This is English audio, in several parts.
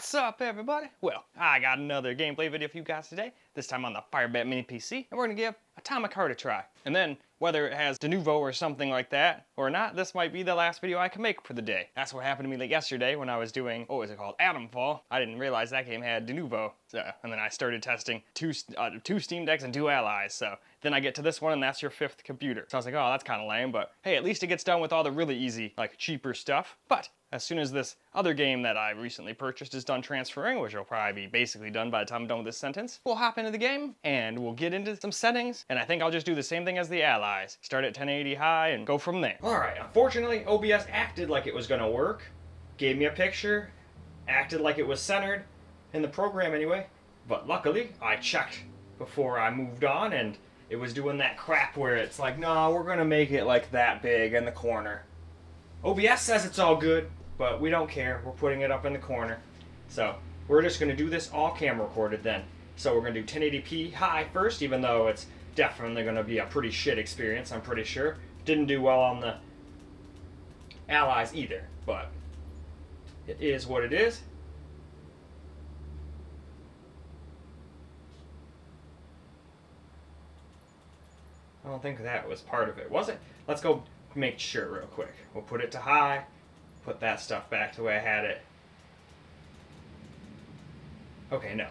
What's up, everybody? Well, I got another gameplay video for you guys today, this time on the FIREBAT Mini PC, and we're going to give Atomic Heart a try. And then, whether it has de novo or something like that, or not, this might be the last video I can make for the day. That's what happened to me like yesterday when I was doing, what was it called, Atomfall. I didn't realize that game had de novo, and then I started testing two Steam Decks and 2 Allies, so then I get to this one and that's your 5th computer. So I was like, oh, that's kind of lame, but hey, at least it gets done with all the really easy, like, cheaper stuff. But as soon as this other game that I recently purchased is done transferring, which will probably be basically done by the time I'm done with this sentence, we'll hop into the game and we'll get into some settings, and I think I'll just do the same thing as the Allies. Start at 1080 high and go from there. Alright, unfortunately, OBS acted like it was gonna work, gave me a picture, acted like it was centered, in the program anyway, but luckily I checked before I moved on and it was doing that crap where it's like, no, we're gonna make it like that big in the corner. OBS says it's all good, but we don't care. We're putting it up in the corner. So we're just going to do this all camera recorded then. So we're going to do 1080p high first, even though it's definitely going to be a pretty shit experience, I'm pretty sure. Didn't do well on the Allies either, but it is what it is. I don't think that was part of it, was it? Let's go make sure real quick. We'll put it to high. Put that stuff back the way I had it. Okay, no.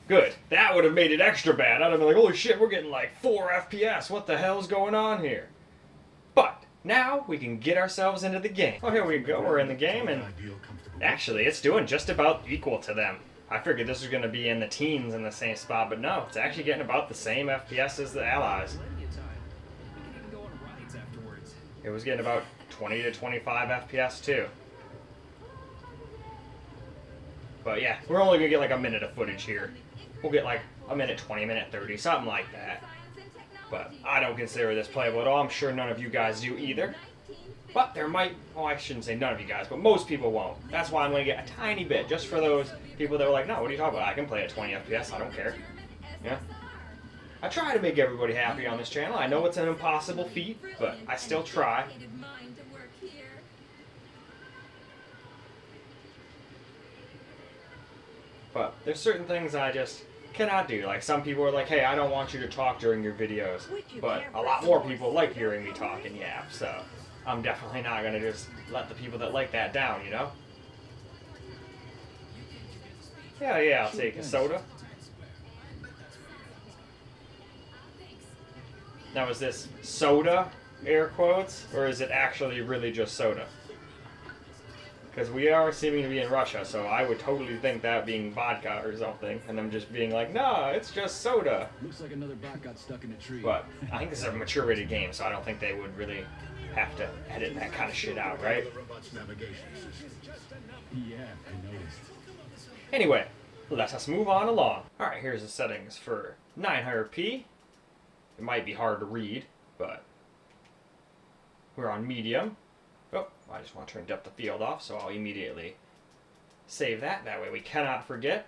Good. That would have made it extra bad. I'd have been like, holy shit, we're getting like 4 FPS. What the hell's going on here? But now we can get ourselves into the game. Oh, here we go. We're in the game, and actually, it's doing just about equal to them. I figured this was going to be in the teens in the same spot, but no, it's actually getting about the same FPS as the Allies. It was getting about 20 to 25 FPS too. But yeah, we're only gonna get like a minute of footage here. We'll get like a minute 20, minute 30, something like that. But I don't consider this playable at all. I'm sure none of you guys do either. But there might, well, I shouldn't say none of you guys, but most people won't. That's why I'm gonna get a tiny bit, just for those people that were like, no, what are you talking about? I can play at 20 FPS, I don't care. Yeah. I try to make everybody happy on this channel. I know it's an impossible feat, but I still try. But there's certain things I just cannot do. Like some people are like, hey, I don't want you to talk during your videos. But a lot more people like hearing me talk and yap, so I'm definitely not going to just let the people that like that down, you know? Yeah, I'll take a soda. Now, is this soda, air quotes, or is it actually really just soda? Because we are seeming to be in Russia, so I would totally think that being vodka or something, and them just being like, no, it's just soda. Looks like another bot got stuck in a tree. But I think this is a mature rated game, so I don't think they would really have to edit that kind of shit out, right? Yeah, I noticed. Anyway, let us move on along. Alright, here's the settings for 900p. It might be hard to read, but we're on medium. Oh, I just want to turn depth of field off, so I'll immediately save that. That way we cannot forget.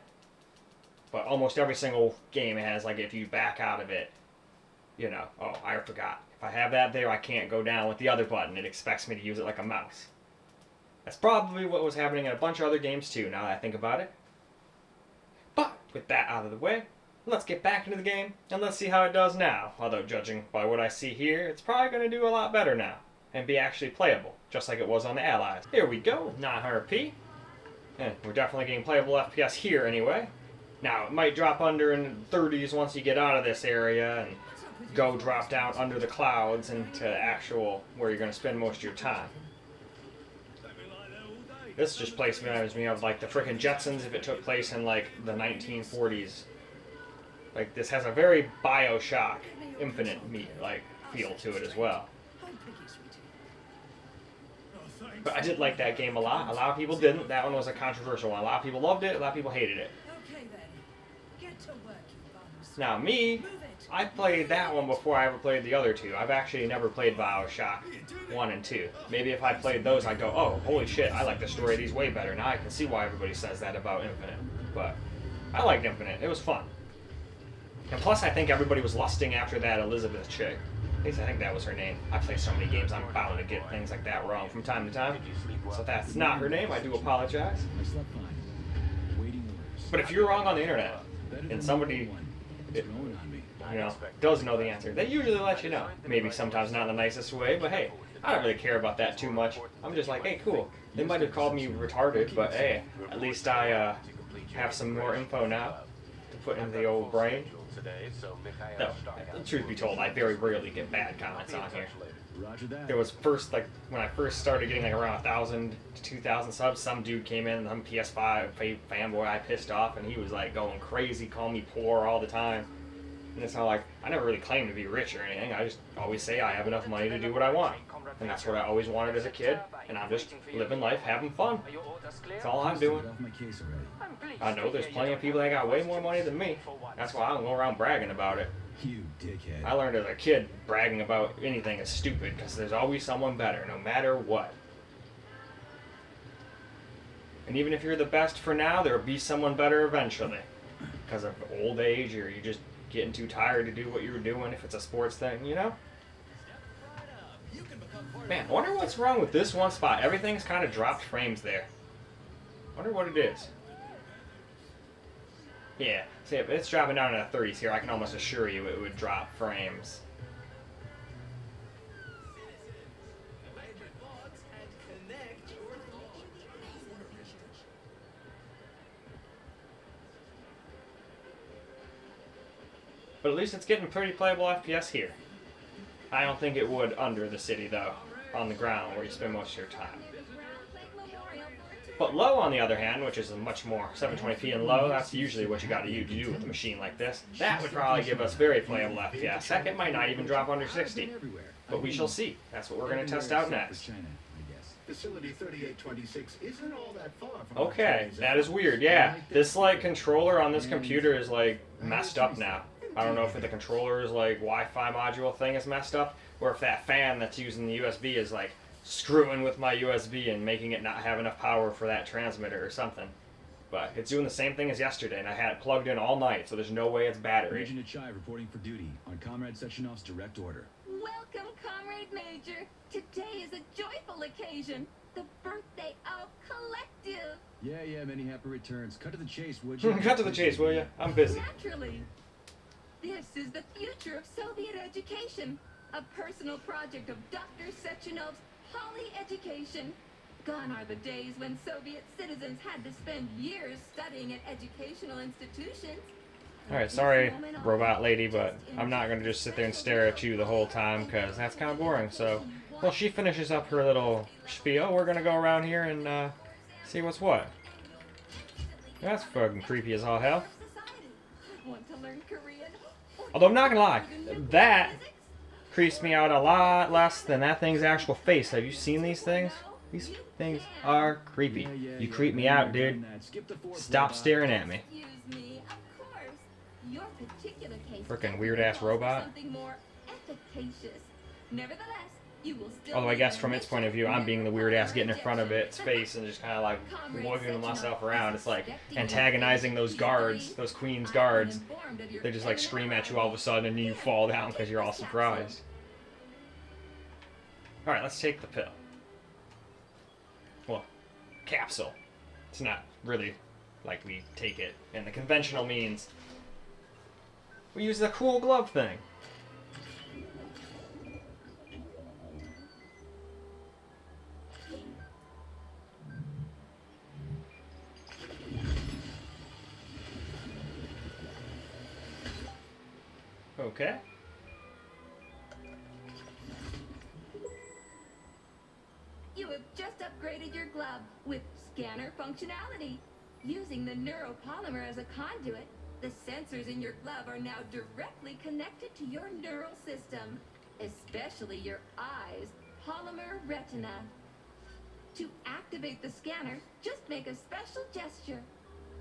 But almost every single game has, like, if you back out of it, you know, oh, I forgot. If I have that there, I can't go down with the other button. It expects me to use it like a mouse. That's probably what was happening in a bunch of other games too, now that I think about it. But with that out of the way, let's get back into the game, and let's see how it does now. Although, judging by what I see here, it's probably going to do a lot better now, and be actually playable, just like it was on the Allies. Here we go, 900p. And we're definitely getting playable FPS here anyway. Now, it might drop under in the 30s once you get out of this area, and go drop down under the clouds into actual, where you're going to spend most of your time. This just reminds me of, like, the frickin' Jetsons if it took place in, like, the 1940s. Like, this has a very Bioshock Infinite feel to it as well. But I did like that game a lot. A lot of people didn't. That one was a controversial one. A lot of people loved it. A lot of people hated it. Now, me, I played that one before I ever played the other two. I've actually never played Bioshock 1 and 2. Maybe if I played those, I'd go, oh, holy shit, I like the story of these way better. Now I can see why everybody says that about Infinite. But I liked Infinite. It was fun. And plus, I think everybody was lusting after that Elizabeth chick. At least I think that was her name. I play so many games, I'm bound to get things like that wrong from time to time. So if that's not her name, I do apologize. I slept fine. But if you're wrong on the internet and somebody, does know the answer, they usually let you know. Maybe sometimes not in the nicest way, but hey, I don't really care about that too much. I'm just like, hey, cool. They might have called me retarded, but hey, at least I have some more info now to put into the old brain. No, truth be told, I very rarely get bad comments on here. It was first, like, when I first started getting like around 1,000 to 2,000 subs, some dude came in, some PS5 fanboy I pissed off, and he was like going crazy, calling me poor all the time. And it's not like, I never really claimed to be rich or anything. I just always say I have enough money to do what I want. And that's what I always wanted as a kid, and I'm just living life, having fun. That's all I'm doing. I know there's plenty of people that got way more money than me. That's why I don't go around bragging about it. You dickhead. I learned as a kid bragging about anything is stupid because there's always someone better, no matter what. And even if you're the best for now, there will be someone better eventually. Because of old age, or you're just getting too tired to do what you were doing if it's a sports thing, you know? Man, I wonder what's wrong with this one spot. Everything's kind of dropped frames there. Wonder what it is. Yeah, see, if it's dropping down to the 30s here, I can almost assure you it would drop frames. But at least it's getting pretty playable FPS here. I don't think it would under the city, though, on the ground where you spend most of your time. But low, on the other hand, which is a much more 720p and low, that's usually what you got to do with a machine like this. That would probably give us very playable FPS. Heck, it might not even drop under 60. But we shall see. That's what we're going to test out next. Facility 3826 isn't all that far from Okay, that is weird. Yeah, this like controller on this computer is like messed up now. I don't know if the controller's like Wi-Fi module thing is messed up, or if that fan that's using the USB is like screwing with my USB and making it not have enough power for that transmitter or something. But it's doing the same thing as yesterday, and I had it plugged in all night, so there's no way it's battery. Agent Chai reporting for duty on Comrade Sectionov's direct order. Welcome, Comrade Major. Today is a joyful occasion. The birthday of Collective. Yeah, many happy returns. Cut to the chase, would you? Cut to the chase, will you? I'm busy. Naturally. This is the future of Soviet education. A personal project of Dr. Sechenov's Poly Education. Gone are the days when Soviet citizens had to spend years studying at educational institutions. Alright, sorry, robot lady, but I'm not going to just sit there and stare at you the whole time, because that's kind of boring. So, while she finishes up her little spiel, we're going to go around here and see what's what. That's fucking creepy as all hell. Want to learn Korean? Although I'm not going to lie, that creeps me out a lot less than that thing's actual face. Have you seen these things? These things are creepy. You creep me out, dude. Stop staring at me. Excuse me, of course. Your particular case Frickin' weird-ass robot. Something more efficacious. Nevertheless, you will still Although I guess from its point of view, I'm being the weird ass getting in front of its face and just kind of like wiggling myself around. It's like antagonizing those guards, those Queen's guards. They just like scream at you all of a sudden and you fall down because you're all surprised. Alright, let's take the pill. Well, capsule. It's not really like we take it in the conventional means. We use the cool glove thing. Okay. You have just upgraded your glove with scanner functionality. Using the neuropolymer as a conduit, the sensors in your glove are now directly connected to your neural system, especially your eyes' polymer retina. To activate the scanner, just make a special gesture.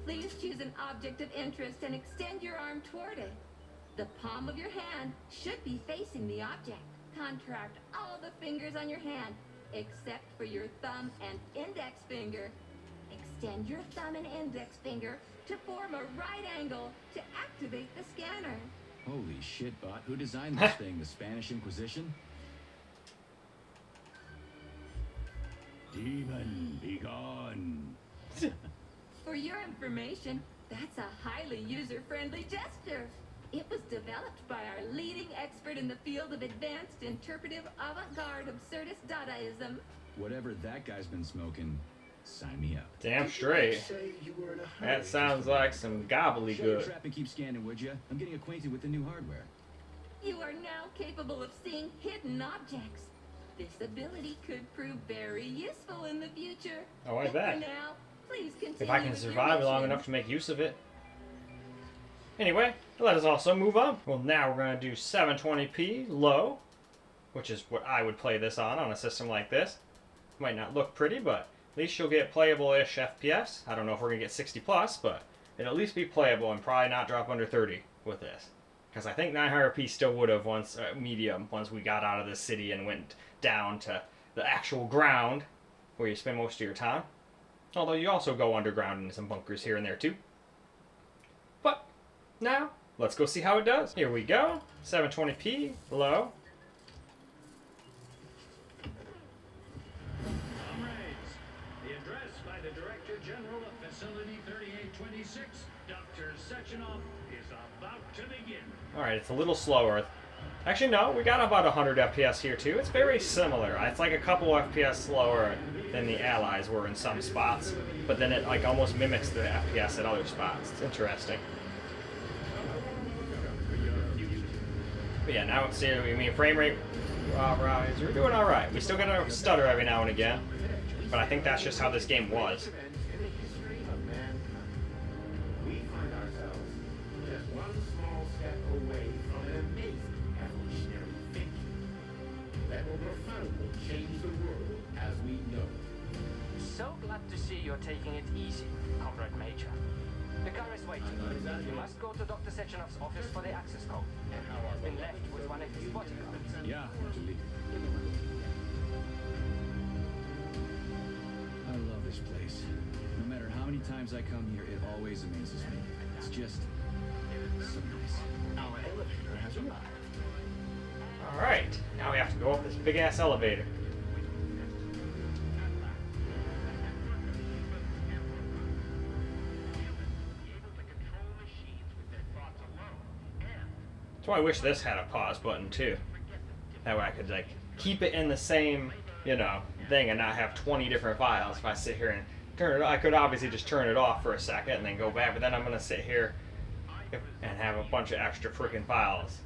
Please choose an object of interest and extend your arm toward it. The palm of your hand should be facing the object. Contract all the fingers on your hand, except for your thumb and index finger. Extend your thumb and index finger to form a right angle to activate the scanner. Holy shit, bot. Who designed this thing? The Spanish Inquisition? Demon, be gone. For your information, That's a highly user-friendly gesture. It was developed by our leading expert in the field of advanced interpretive avant-garde absurdist Dadaism. Whatever that guy's been smoking, sign me up. Damn straight. Say you were in a hurry. That sounds like some Shut your gobbledygook. trap and keep scanning, would you? I'm getting acquainted with the new hardware. You are now capable of seeing hidden objects. This ability could prove very useful in the future. I like But that. For now, please continue If I can with your survive long mission. enough to make use of it. Anyway, let us also move on. Well, now we're going to do 720p low, which is what I would play this on a system like this. Might not look pretty, but at least you'll get playable-ish FPS. I don't know if we're going to get 60 plus, but it'll at least be playable and probably not drop under 30 with this. Because I think 900p still would have once, medium, once we got out of the city and went down to the actual ground where you spend most of your time. Although you also go underground into some bunkers here and there too. But now, let's go see how it does. Here we go. 720p, low. Comrades, the address by the Director General of Facility 3826, Dr. Sechenov, is about to begin. Alright, it's a little slower. Actually, no, we got about 100 FPS here too. It's very similar. It's like a couple FPS slower than the Allies were in some spots. But then it like almost mimics the FPS at other spots. It's interesting. But yeah, now it's, I mean, frame rate rise. We're doing alright. We still get a stutter every now and again. But I think that's just how this game was. In the history of mankind, we find ourselves just one small step away from an amazing evolutionary thinking that will profoundly change the world as we know it. So glad to see you're taking it easy, Comrade Major. The car is waiting. You must go to Dr. Sechenov's office for the access code. It's been left with one of his bodyguards. Yeah, Julie. I love this place. No matter how many times I come here, it always amazes me. It's just so nice. Our elevator has arrived. Alright, now we have to go up this big ass elevator. That's why I wish this had a pause button too. That way I could like keep it in the same, you know, thing and not have 20 different files. If I sit here and turn it, I could obviously just turn it off for a second and then go back, but then I'm gonna sit here and have a bunch of extra freaking files.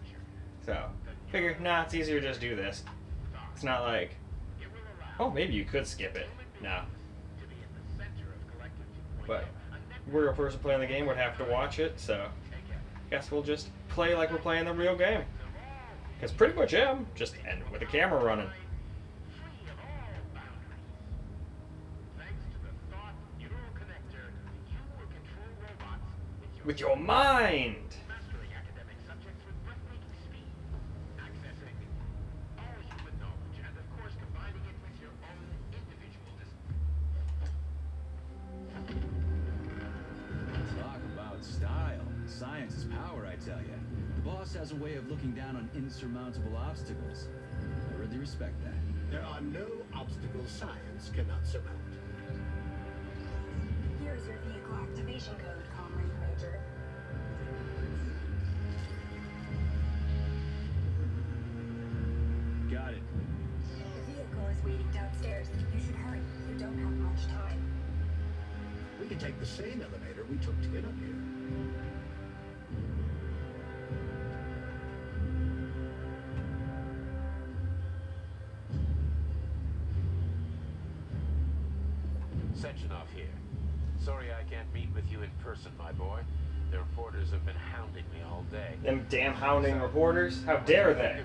So, figure, nah, it's easier to just do this. It's not like, oh, maybe you could skip it. No. But, real person playing the game would have to watch it, so guess we'll just play like we're playing the real game. Because pretty much am, just end with the camera running. With your mind! Talk about style. Science is power, I tell ya. The boss has a way of looking down on insurmountable obstacles. I really respect that. There are no obstacles science cannot surmount. Here's your vehicle activation code, Comrade Major. Got it. The vehicle is waiting downstairs. You should hurry. You don't have much time. We can take the same elevator we took to get up here. Sechenov here. Sorry I can't meet with you in person, my boy. The reporters have been hounding me all day. Them damn hounding reporters, how dare they?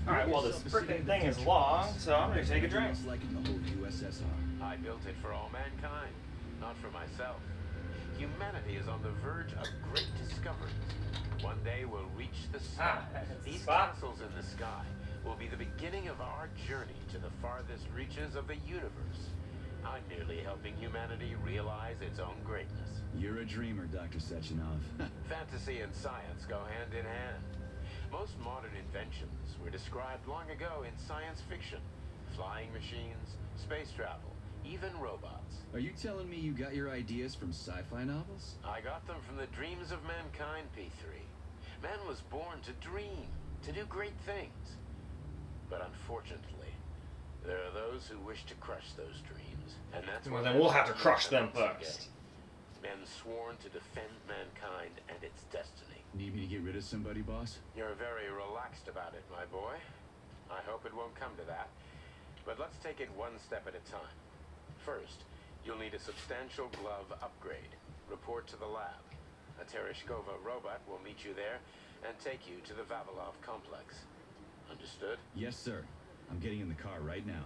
Alright, well this frickin' thing is long, so I'm gonna take a drink. It's like in the whole USSR. I built it for all mankind, not for myself. Humanity is on the verge of great discoveries. One day we'll reach the sun. that's the These spot. castles in the sky will be the beginning of our journey to the farthest reaches of the universe. I'm merely helping humanity realize its own greatness. You're a dreamer, Dr. Sechenov. Fantasy and science go hand in hand. Most modern inventions were described long ago in science fiction. Flying machines, space travel, even robots. Are you telling me you got your ideas from sci-fi novels? I got them from the dreams of mankind, P3. Man was born to dream, to do great things. But unfortunately, there are those who wish to crush those dreams, and that's Well, why then we'll have to crush them first. Men sworn to defend mankind and its destiny. Need me to get rid of somebody, boss? You're very relaxed about it, my boy. I hope it won't come to that. But let's take it one step at a time. First, you'll need a substantial glove upgrade. Report to the lab. A Tereshkova robot will meet you there and take you to the Vavilov complex. Understood? Yes, sir. I'm getting in the car right now.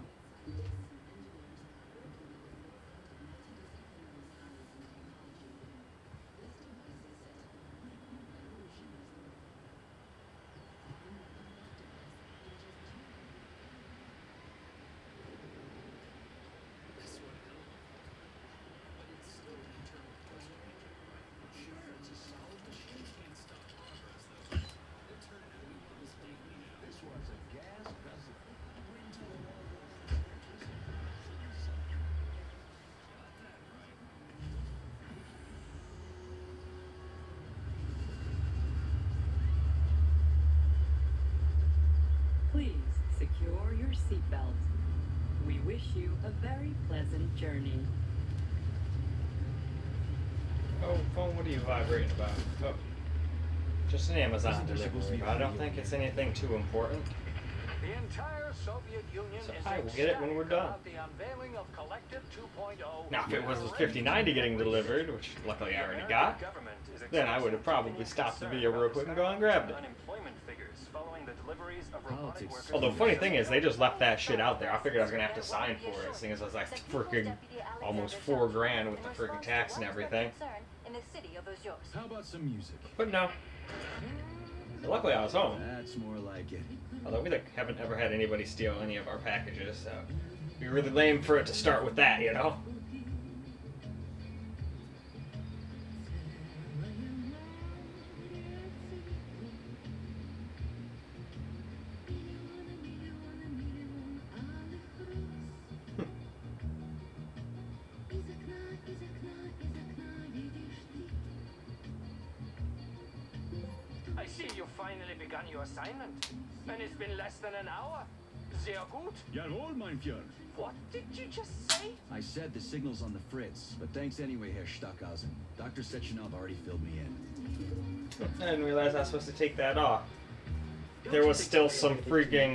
Please secure your seatbelt. We wish you a very pleasant journey. Oh, phone, what are you vibrating about? Oh, just an Amazon Isn't there supposed to delivery, be but I don't video think here? it's anything too important. The entire Soviet Union So is I will get it when we're done. about the unveiling of Collective 2.0. Now, if it was the 5090 getting delivered, which luckily I already got, then I would have probably stopped the video real quick and gone and grabbed it. Unemployment figures following the deliveries of robotic Politics. workers. Although, funny thing is, they just left that shit out there. I figured I was gonna have to sign for it, seeing as I was like freaking almost $4 grand with the freaking tax and everything. How about some music? But no. So luckily I was home. That's more like it. Although we haven't ever had anybody steal any of our packages, so it'd be really lame for it to start with that, you know? I see you finally begun your assignment. And it's been less than an hour. Sehr gut. Jawohl, mein Führer. What did you just say? I said the signal's on the fritz, but thanks anyway, Herr Stockhausen. Dr. Sechenov already filled me in. I didn't realize I was supposed to take that off. There was still some freaking,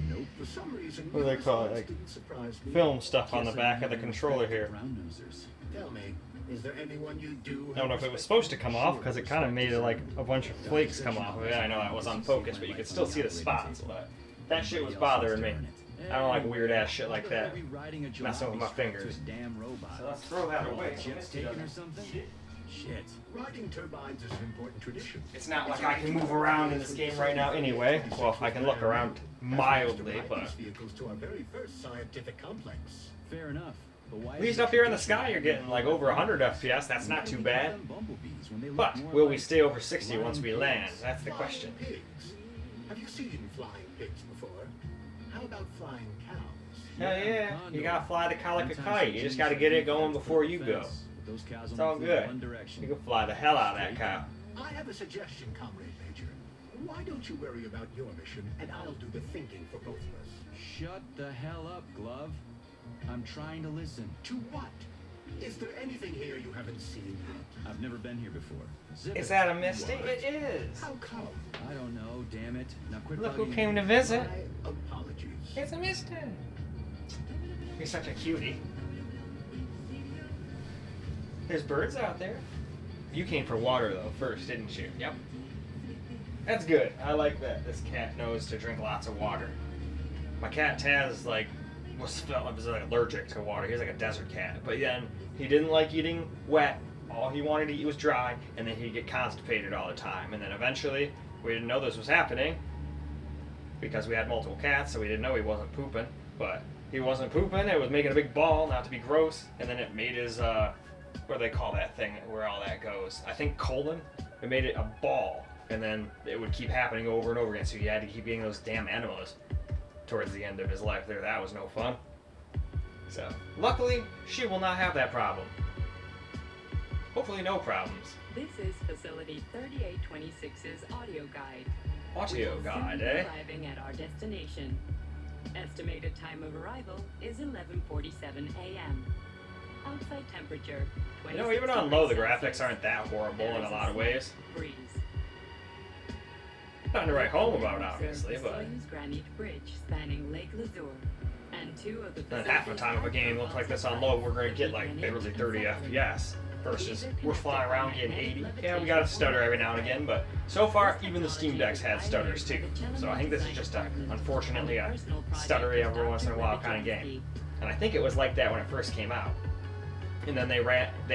Nope. For some reason, what do they call it, like, didn't surprise me. film stuff on the Guess back I of the never controller respected here. brown nosers. Tell me, is there anyone you do? I don't know if it was supposed to come off, because it kind of made it like a bunch of flakes come off of it. I know that was unfocused, but you could still see the spots, but that shit was bothering me. I don't like weird ass shit like that. Messing with my fingers. So let's throw that away. Jet's taken or something? Shit. Riding turbines is an important tradition. It's not like I can move around in this game right now anyway. Well, I can look around mildly, but These vehicles to our very first scientific complex. Fair enough. But why at least up here in the sky you're getting like over 100 FPS. That's not too bad. But will we stay over 60 once we land? That's the question. Flying pigs. Have you seen flying pigs before? How about flying cows? Hell yeah, you gotta fly the cow like a kite. You just gotta get it going before you go. It's all good. You can fly the hell out of that cow. I have a suggestion, Comrade Major. Why don't you worry about your mission, and I'll do the thinking for both of us? Shut the hell up, Glove. I'm trying to listen. To what? Is there anything here you haven't seen yet? I've never been here before. Zip Is it. that a mistake? It is. How come? I don't know, damn it. Now quit Look who bugging came me. to visit. My apologies. It's a mistake. You're such a cutie. There's birds out there. You came for water though first, didn't you? Yep. That's good. I like that. This cat knows to drink lots of water. My cat Taz was like allergic to water. He's like a desert cat. But then he didn't like eating wet. All he wanted to eat was dry, and then he'd get constipated all the time. And then eventually, we didn't know this was happening because we had multiple cats, so we didn't know he wasn't pooping. But he wasn't pooping. It was making a big ball, not to be gross. And then it made his what do they call that thing where all that goes? I think colon. It made it a ball, and then it would keep happening over and over again. So he had to keep eating those damn enemas towards the end of his life. There, that was no fun. So, luckily, she will not have that problem. Hopefully no problems. This is Facility 3826's audio guide. Audio We will guide, soon be eh? arriving at our destination. Estimated time of arrival is 11:47 a.m. Outside temperature, 26 You know, even on low, the degrees graphics Celsius. aren't that horrible There in is a lot of slight ways. breeze. Nothing to write home about, Observe obviously, the but Soyuz granite bridge spanning Lake Luzor, and two of the then half the time of a game looks like this on low, we're going to get like barely 30 FPS. Versus we're flying around getting 80. Yeah, we got a stutter every now and again, but so far even the Steam Decks had stutters too. So I think this is just unfortunately a stuttery every once in a while kind of game. And I think it was like that when it first came out. And then they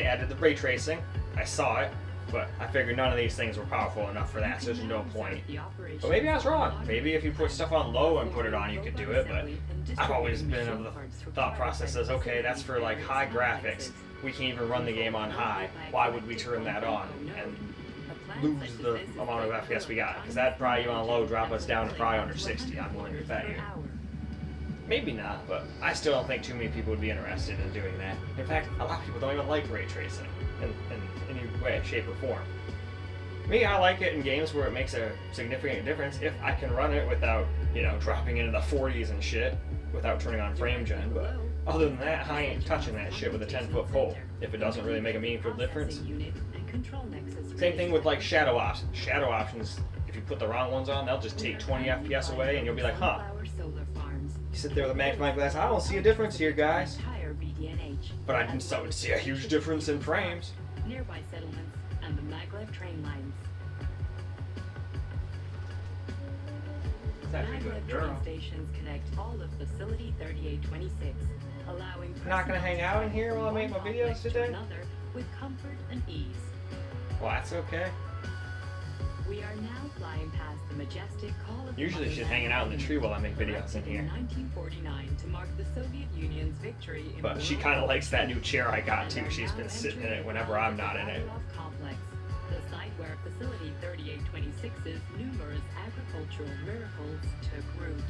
added the ray tracing. I saw it, but I figured none of these things were powerful enough for that, so there's no point. But maybe I was wrong. Maybe if you put stuff on low and put it on, you could do it, but I've always been of the thought process as, okay, that's for like high graphics. We can't even run the game on high. Why would we turn that on and lose the amount of FPS we got? Because that'd probably even on low drop us down to probably under 60, I'm willing to bet you. Maybe not, but I still don't think too many people would be interested in doing that. In fact, a lot of people don't even like ray tracing in any way, shape, or form. Me, I like it in games where it makes a significant difference if I can run it without, you know, dropping into the 40s and shit, without turning on frame gen, but other than that, I ain't touching that shit with a 10-foot pole if it doesn't really make a meaningful difference. Same thing with like shadow options. Shadow options, if you put the wrong ones on, they'll just take 20 FPS away and you'll be like, huh. You sit there with a magnifying glass, I don't see a difference here, guys. But I would see a huge difference in frames. Nearby settlements and the maglev train lines. Maglev train stations connect all of Facility 3826, allowing Not gonna hang out in here while I make my videos today? another with comfort and ease. Well, that's okay. We are now flying past the majestic Call of Usually she's Motherland hanging out in the tree while I make Monument, videos in erected here. 1949 to mark the Soviet Union's victory in But she kind of likes that new chair I got too. She's been sitting in it whenever I'm not in it. Complex, the site where Facility 3826's numerous agricultural miracles took root.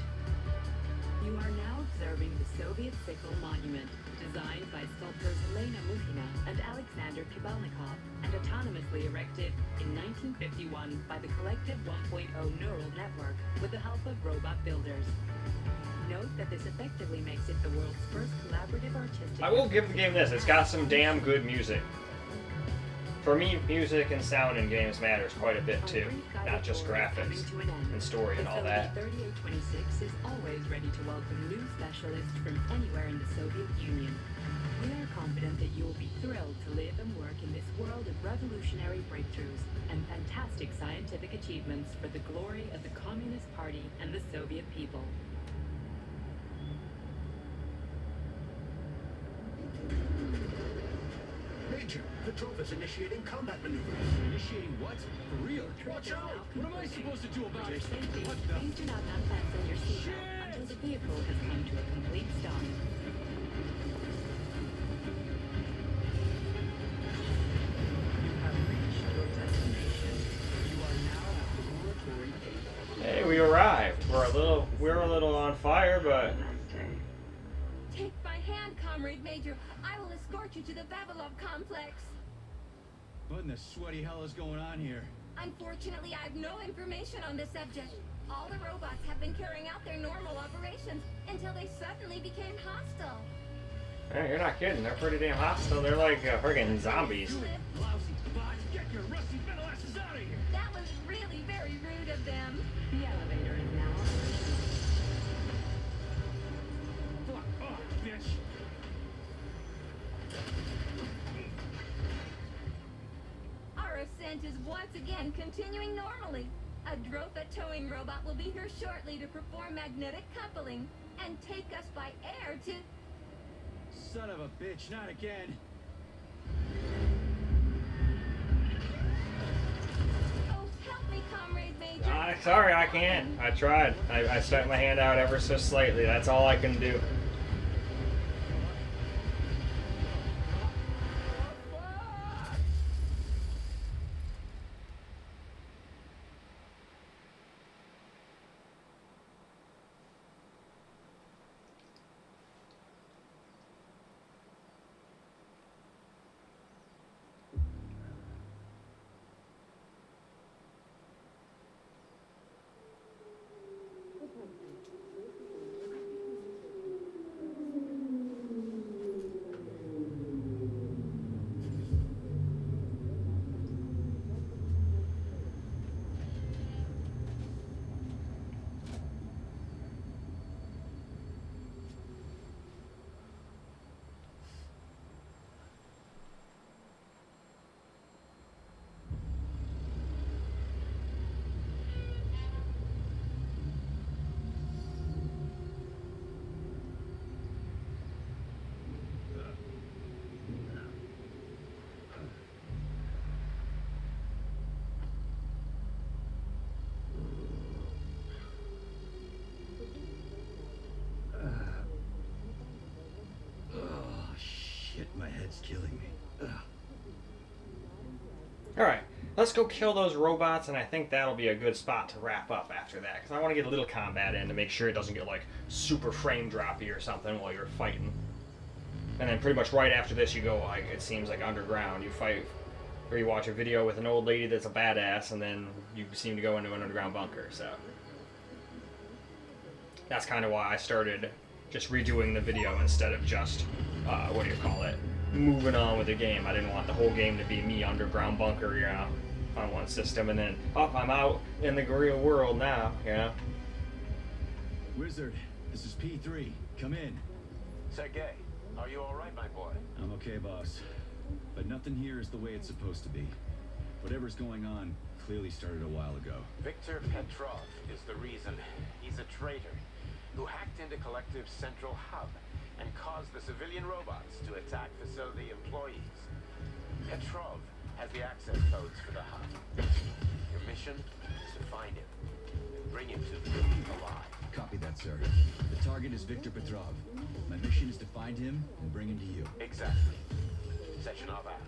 You are now observing the Soviet Sickle Monument, designed by sculptors Elena Mukhina and Alexander Kibalnikov, and autonomously erected in 1951 by the Collective 1.0 Neural Network with the help of robot builders. Note that this effectively makes it the world's first collaborative artistic... I will give the game this. It's got some damn good music. For me, music and sound in games matters quite a bit too, not just graphics and story and all that. Facility 3826 is always ready to welcome new specialists from anywhere in the Soviet Union. We are confident that you will be thrilled to live and work in this world of revolutionary breakthroughs and fantastic scientific achievements for the glory of the Communist Party and the Soviet people. Major, the drone is initiating combat maneuvers. Initiating what? For real? Watch out! What am I supposed to do about For your it? safety, What the? please do not unfasten your seatbelt until the vehicle has come to a complete stop. You have reached your destination. You are now at the laboratory gate. Hey, we arrived. We're a little on fire, but Take my hand, Comrade Major. I will escort you to the Vavilov complex. What in the sweaty hell is going on here? Unfortunately, I have no information on the subject. All the robots have been carrying out their normal operations until they suddenly became hostile. hey, you're not kidding. They're pretty damn hostile. They're like friggin' zombies. Lousy bots, get your rusty metal asses out of here! That was really very rude of them. The elevator is now operational. Fuck off, bitch! Our ascent is once again continuing normally. A Dropa towing robot will be here shortly to perform magnetic coupling and take us by air to... Son of a bitch, not again! Oh, help me, Comrade Major. Sorry, I can't. I tried. I stuck my hand out ever so slightly. That's all I can do. Alright, let's go kill those robots, and I think that'll be a good spot to wrap up after that, because I want to get a little combat in to make sure it doesn't get like super frame droppy or something while you're fighting. And then pretty much right after this you go, like, it seems like underground. You fight, or you watch a video with an old lady that's a badass, and then you seem to go into an underground bunker, so. That's kind of why I started just redoing the video instead of just, what do you call it, moving on with the game. I didn't want the whole game to be me underground bunker, you know, on one system, and then, oh, I'm out in the real world now, you know. Wizard, this is P3. Come in. Sergey, are you all right, my boy? I'm okay, boss. But nothing here is the way it's supposed to be. Whatever's going on clearly started a while ago. Victor Petrov is the reason. He's a traitor who hacked into Collective's central hub and caused the civilian robots to attack facility employees. Petrov has the access codes for the hub. Your mission is to find him and bring him to me alive. Copy that, sir. The target is Victor Petrov. My mission is to find him and bring him to you. Exactly. Sechenov out.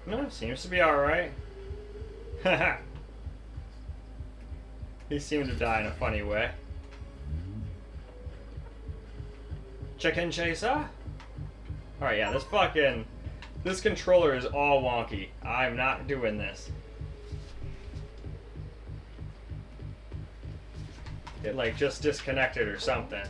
No, seems to be alright. Haha. He seemed to die in a funny way. Chicken chaser? Alright, yeah, this controller is all wonky. I'm not doing this. It like just disconnected or something.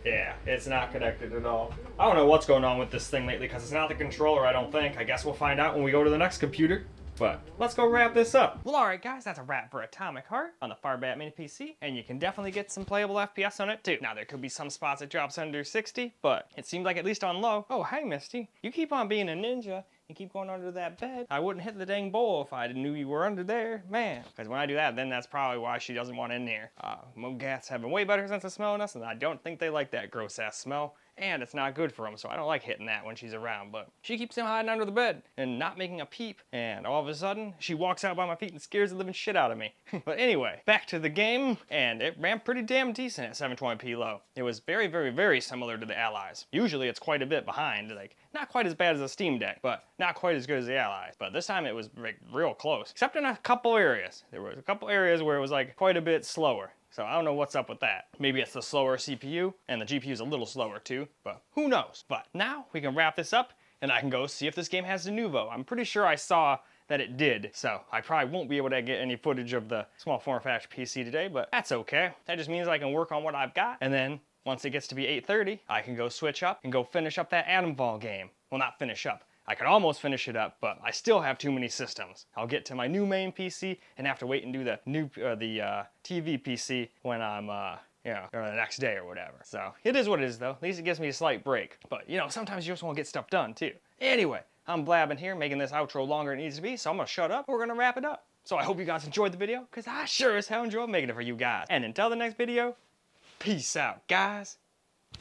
Yeah, it's not connected at all. I don't know what's going on with this thing lately because it's not the controller, I don't think. I guess we'll find out when we go to the next computer. But let's go wrap this up. Well, alright guys, that's a wrap for Atomic Heart on the FIREBAT Mini PC, and you can definitely get some playable FPS on it too. Now, there could be some spots it drops under 60, but it seems like at least on low. Oh, hey Misty, you keep on being a ninja and keep going under that bed. I wouldn't hit the dang bowl if I knew you were under there, man. Because when I do that, then that's probably why she doesn't want in there. Mogats have a way better sense of smelling us, and I don't think they like that gross ass smell. And it's not good for them, so I don't like hitting that when she's around, but she keeps him hiding under the bed and not making a peep, and all of a sudden, she walks out by my feet and scares the living shit out of me. But anyway, back to the game, and it ran pretty damn decent at 720p low. It was very, very, very similar to the Allies. Usually it's quite a bit behind, like, not quite as bad as the Steam Deck, but not quite as good as the Allies. But this time it was like, real close, except in a couple areas. There was a couple areas where it was like quite a bit slower. So I don't know what's up with that. Maybe it's the slower CPU, and the GPU is a little slower too, but who knows? But now we can wrap this up, and I can go see if this game has Denuvo. I'm pretty sure I saw that it did, so I probably won't be able to get any footage of the small form factor PC today, but that's okay. That just means I can work on what I've got, and then once it gets to be 8:30, I can go switch up and go finish up that Atomval game. Well, not finish up. I could almost finish it up, but I still have too many systems. I'll get to my new main PC and have to wait and do the new TV PC when I'm you know, or the next day or whatever. So it is what it is though. At least it gives me a slight break. But you know, sometimes you just want to get stuff done too. Anyway, I'm blabbing here, making this outro longer than it needs to be, so I'm gonna shut up. We're gonna wrap it up. So I hope you guys enjoyed the video, because I sure as hell enjoyed making it for you guys. And until the next video, peace out, guys.